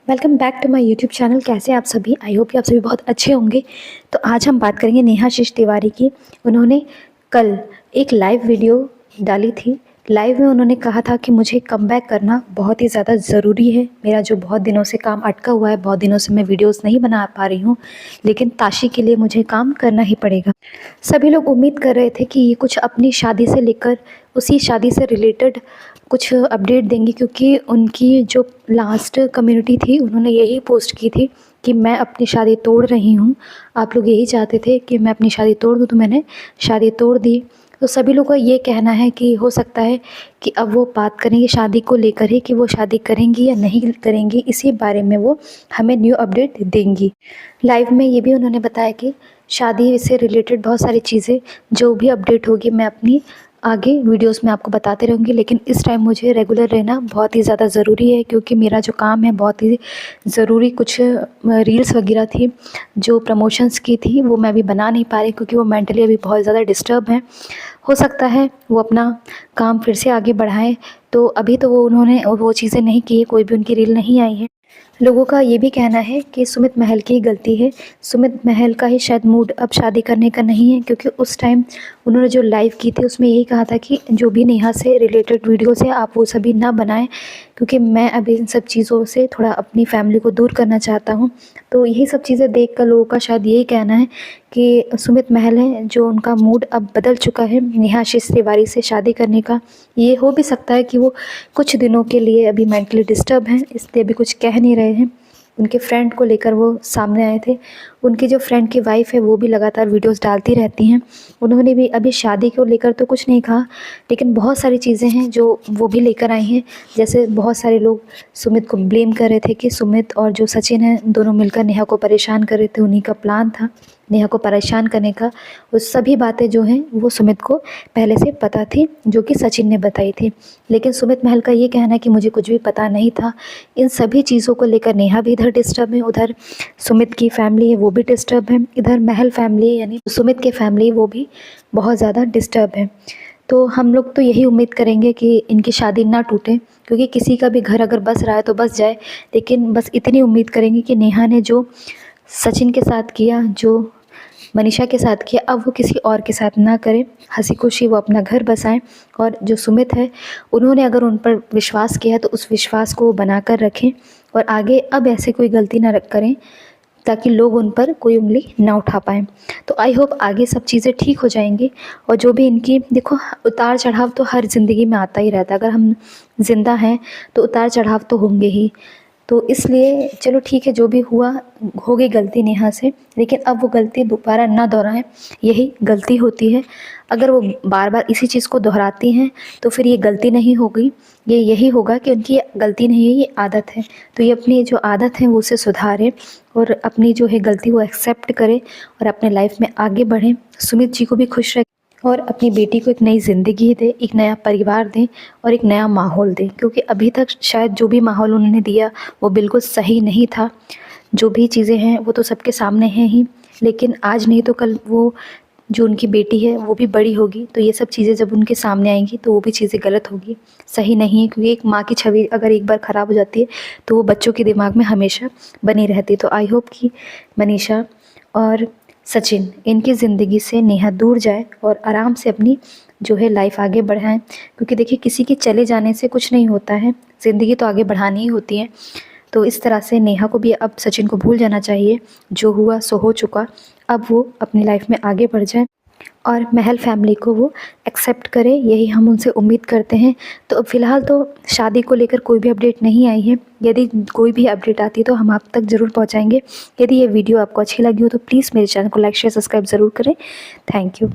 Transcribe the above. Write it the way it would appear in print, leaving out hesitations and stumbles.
Welcome back to my YouTube channel. कैसे हैं आप सभी? आई होप कि आप सभी बहुत अच्छे होंगे। तो आज हम बात करेंगे नेहाशीष तिवारी की। उन्होंने कल एक लाइव वीडियो डाली थी। लाइव में उन्होंने कहा था कि मुझे कमबैक करना बहुत ही ज़्यादा ज़रूरी है। मेरा जो बहुत दिनों से काम अटका हुआ है, बहुत दिनों से मैं वीडियोस नहीं बना पा रही हूँ, लेकिन ताशी के लिए मुझे काम करना ही पड़ेगा। सभी लोग उम्मीद कर रहे थे कि ये कुछ अपनी शादी से लेकर उसी शादी से रिलेटेड कुछ अपडेट देंगी, क्योंकि उनकी जो लास्ट कम्युनिटी थी उन्होंने यही पोस्ट की थी कि मैं अपनी शादी तोड़ रही हूँ। आप लोग यही चाहते थे कि मैं अपनी शादी तोड़ दूँ, तो मैंने शादी तोड़ दी। तो सभी लोगों का ये कहना है कि हो सकता है कि अब वो बात करेंगी शादी को लेकर ही, कि वो शादी करेंगी या नहीं करेंगी, इसी बारे में वो हमें न्यू अपडेट देंगी। लाइव में ये भी उन्होंने बताया कि शादी से रिलेटेड बहुत सारी चीज़ें जो भी अपडेट होगी मैं अपनी आगे वीडियोस में आपको बताते रहूँगी। लेकिन इस टाइम मुझे रेगुलर रहना बहुत ही ज़्यादा ज़रूरी है, क्योंकि मेरा जो काम है बहुत ही ज़रूरी, कुछ रील्स वगैरह थी जो प्रमोशंस की थी वो मैं अभी बना नहीं पा रही, क्योंकि वो मेंटली अभी बहुत ज़्यादा डिस्टर्ब हैं। हो सकता है वो अपना काम फिर से आगे बढ़ाएं। तो अभी तो उन्होंने वो चीज़ें नहीं की है, कोई भी उनकी रील नहीं आई है। लोगों का ये भी कहना है कि सुमित महल की ही गलती है। सुमित महल का ही शायद मूड अब शादी करने का नहीं है, क्योंकि उस टाइम उन्होंने जो लाइव की थी उसमें यही कहा था कि जो भी नेहा से रिलेटेड वीडियोस है आप वो सभी ना बनाएं, क्योंकि मैं अभी इन सब चीज़ों से थोड़ा अपनी फैमिली को दूर करना चाहता हूँ। तो यही सब चीज़ें देख कर लोगों का शायद यही कहना है कि सुमित महल है जो उनका मूड अब बदल चुका है नेहाशीष तिवारी से शादी करने का। ये हो भी सकता है कि वो कुछ दिनों के लिए अभी मेंटली डिस्टर्ब हैं, इसलिए अभी कुछ कह नहीं रहे हैं। उनके फ्रेंड को लेकर वो सामने आए थे। उनकी जो फ्रेंड की वाइफ है वो भी लगातार वीडियोस डालती रहती हैं। उन्होंने भी अभी शादी को लेकर तो कुछ नहीं कहा, लेकिन बहुत सारी चीज़ें हैं जो वो भी लेकर आई हैं। जैसे बहुत सारे लोग सुमित को ब्लेम कर रहे थे कि सुमित और जो सचिन हैं दोनों मिलकर नेहा को परेशान कर रहे थे, उन्हीं का प्लान था नेहा को परेशान करने का। वो सभी बातें जो हैं वो सुमित को पहले से पता थी, जो कि सचिन ने बताई थी। लेकिन सुमित महल का ये कहना है कि मुझे कुछ भी पता नहीं था। इन सभी चीज़ों को लेकर नेहा भी इधर डिस्टर्ब है, उधर सुमित की फैमिली है वो भी डिस्टर्ब है, इधर महल फैमिली यानी सुमित की फैमिली वो भी बहुत ज़्यादा डिस्टर्ब है। तो हम लोग तो यही उम्मीद करेंगे कि इनकी शादी ना टूटे, क्योंकि किसी का भी घर अगर बस रहा है तो बस जाए। लेकिन बस इतनी उम्मीद करेंगे कि नेहा ने जो सचिन के साथ किया, जो मनीषा के साथ किया, अब वो किसी और के साथ ना करें। हंसी खुशी वो अपना घर बसाएं। और जो सुमित है उन्होंने अगर उन पर विश्वास किया है तो उस विश्वास को बना कर रखें, और आगे अब ऐसे कोई गलती ना करें ताकि लोग उन पर कोई उंगली ना उठा पाएँ। तो आई होप आगे सब चीज़ें ठीक हो जाएंगी। और जो भी इनकी देखो, उतार चढ़ाव तो हर ज़िंदगी में आता ही रहता है। अगर हम जिंदा हैं तो उतार चढ़ाव तो होंगे ही। तो इसलिए चलो ठीक है, जो भी हुआ हो गई गलती नेहा से, लेकिन अब वो गलती दोबारा ना दोहराएं, यही गलती होती है। अगर वो बार बार इसी चीज़ को दोहराती हैं तो फिर ये गलती नहीं होगी, ये यही होगा कि उनकी गलती नहीं है, ये आदत है। तो ये अपनी जो आदत है वो उसे सुधारें और अपनी जो है गलती वो एक्सेप्ट करें और अपने लाइफ में आगे बढ़ें। सुमित जी को भी खुश रखें और अपनी बेटी को एक नई ज़िंदगी दें, एक नया परिवार दें और एक नया माहौल दें, क्योंकि अभी तक शायद जो भी माहौल उन्होंने दिया वो बिल्कुल सही नहीं था। जो भी चीज़ें हैं वो तो सबके सामने हैं ही, लेकिन आज नहीं तो कल वो जो उनकी बेटी है वो भी बड़ी होगी, तो ये सब चीज़ें जब उनके सामने आएंगी तो वो भी चीज़ें गलत होगी, सही नहीं है। क्योंकि एक माँ की छवि अगर एक बार ख़राब हो जाती है तो वो बच्चों के दिमाग में हमेशा बनी रहती है। तो आई होप कि मनीषा और सचिन इनकी ज़िंदगी से नेहा दूर जाए और आराम से अपनी जो है लाइफ आगे बढ़ाएं, क्योंकि देखिए किसी के चले जाने से कुछ नहीं होता है, ज़िंदगी तो आगे बढ़ानी ही होती है। तो इस तरह से नेहा को भी अब सचिन को भूल जाना चाहिए। जो हुआ सो हो चुका, अब वो अपनी लाइफ में आगे बढ़ जाए और महल फैमिली को वो एक्सेप्ट करे, यही हम उनसे उम्मीद करते हैं। तो अब फ़िलहाल तो शादी को लेकर कोई भी अपडेट नहीं आई है। यदि कोई भी अपडेट आती है तो हम आप तक ज़रूर पहुंचाएंगे। यदि ये वीडियो आपको अच्छी लगी हो तो प्लीज़ मेरे चैनल को लाइक शेयर सब्सक्राइब ज़रूर करें। Thank you.